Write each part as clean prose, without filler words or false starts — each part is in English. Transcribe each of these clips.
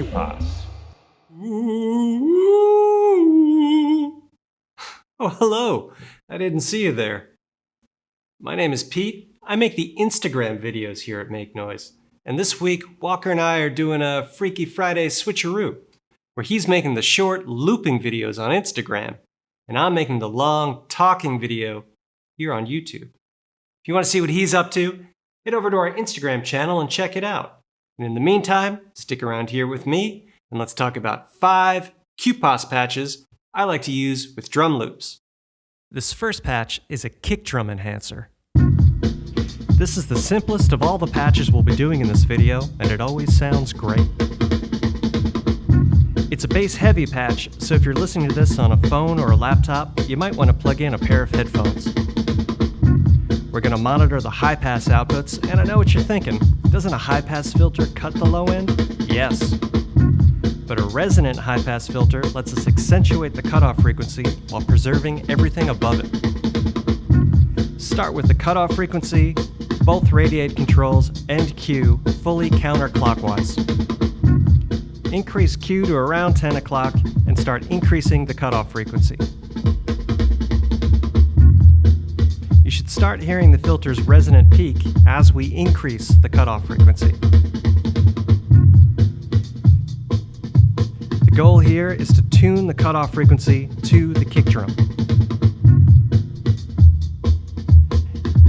QPAS. Oh, hello. I didn't see you there. My name is Pete. I make the Instagram videos here at Make Noise. And this week, Walker and I are doing a Freaky Friday switcheroo, where he's making the short looping videos on Instagram, and I'm making the long talking video here on YouTube. If you want to see what he's up to, head over to our Instagram channel and check it out. And in the meantime, stick around here with me, and let's talk about 5 QPAS patches I like to use with drum loops. This first patch is a kick drum enhancer. This is the simplest of all the patches we'll be doing in this video, and it always sounds great. It's a bass-heavy patch, so if you're listening to this on a phone or a laptop, you might want to plug in a pair of headphones. We're going to monitor the high-pass outputs, and I know what you're thinking. Doesn't a high-pass filter cut the low end? Yes. But a resonant high-pass filter lets us accentuate the cutoff frequency while preserving everything above it. Start with the cutoff frequency, both radiate controls, and Q fully counterclockwise. Increase Q to around 10 o'clock and start increasing the cutoff frequency. You should start hearing the filter's resonant peak as we increase the cutoff frequency. The goal here is to tune the cutoff frequency to the kick drum.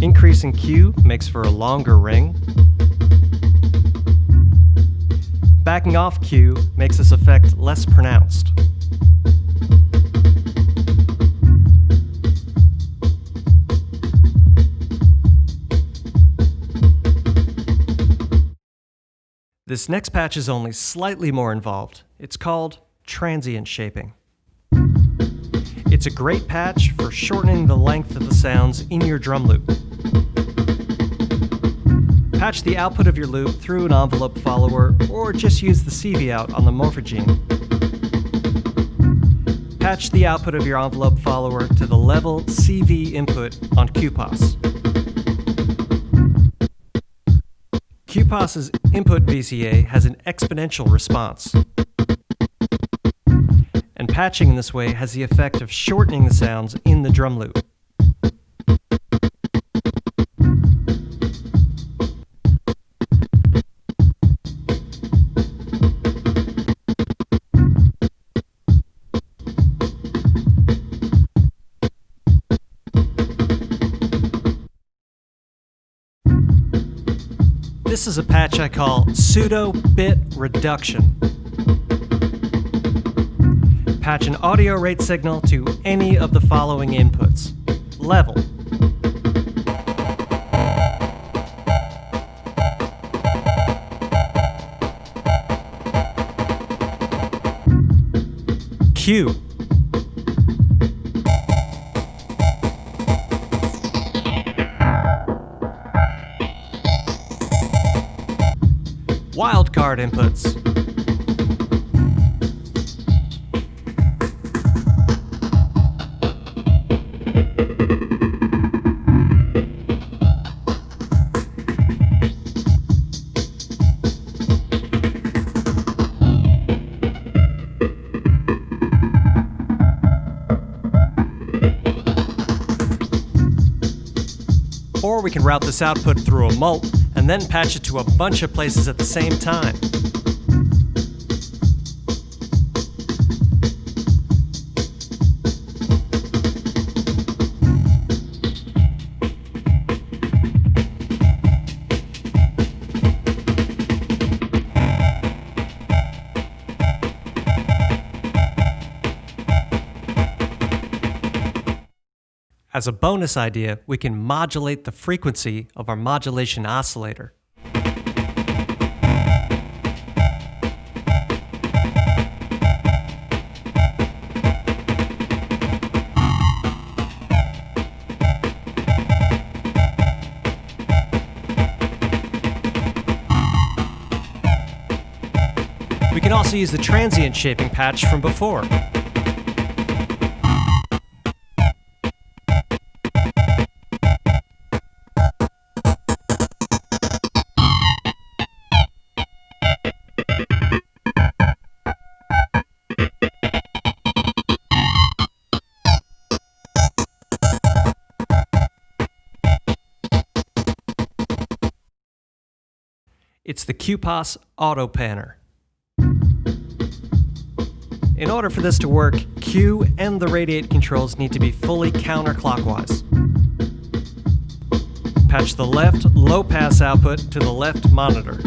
Increasing Q makes for a longer ring. Backing off Q makes this effect less pronounced. This next patch is only slightly more involved. It's called Transient Shaping. It's a great patch for shortening the length of the sounds in your drum loop. Patch the output of your loop through an envelope follower, or just use the CV out on the morphogene. Patch the output of your envelope follower to the level CV input on QPAS. QPAS's input VCA has an exponential response. And patching in this way has the effect of shortening the sounds in the drum loop. This is a patch I call Pseudo Bit Reduction. Patch an audio rate signal to any of the following inputs. Level. Q. Wildcard inputs. Or we can route this output through a mult and then patch it to a bunch of places at the same time. As a bonus idea, we can modulate the frequency of our modulation oscillator. We can also use the Transient Shaping patch from before. It's the QPAS Auto-Panner. In order for this to work, Q and the radiate controls need to be fully counterclockwise. Patch the left low-pass output to the left monitor,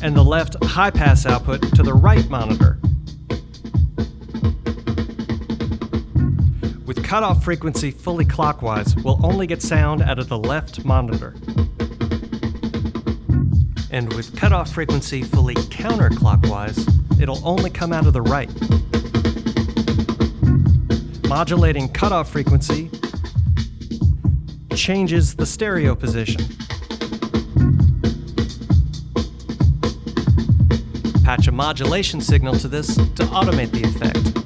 and the left high-pass output to the right monitor. With cutoff frequency fully clockwise, we'll only get sound out of the left monitor. And with cutoff frequency fully counterclockwise, it'll only come out of the right. Modulating cutoff frequency changes the stereo position. Patch a modulation signal to this to automate the effect.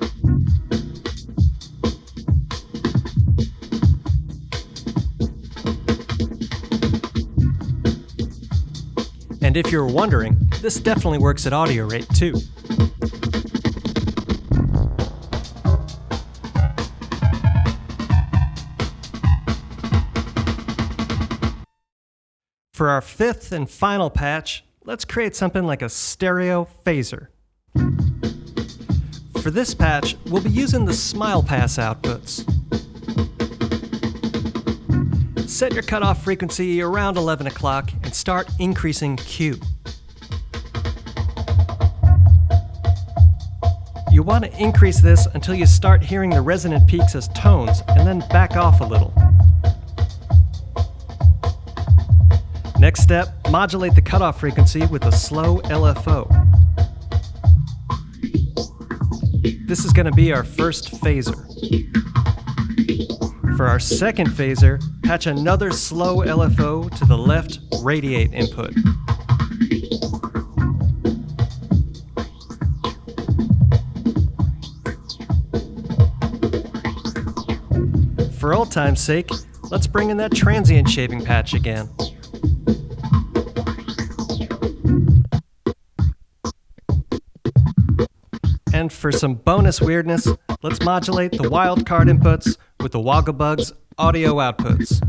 And if you're wondering, this definitely works at audio rate too. For our fifth and final patch, let's create something like a stereo phaser. For this patch, we'll be using the smile pass outputs. Set your cutoff frequency around 11 o'clock and start increasing Q. You want to increase this until you start hearing the resonant peaks as tones, and then back off a little. Next step, modulate the cutoff frequency with a slow LFO. This is going to be our first phaser. For our second phaser, patch another slow LFO to the left radiate input. For old time's sake, let's bring in that transient shaping patch again. And for some bonus weirdness, let's modulate the wildcard inputs with the Wogglebug's audio outputs.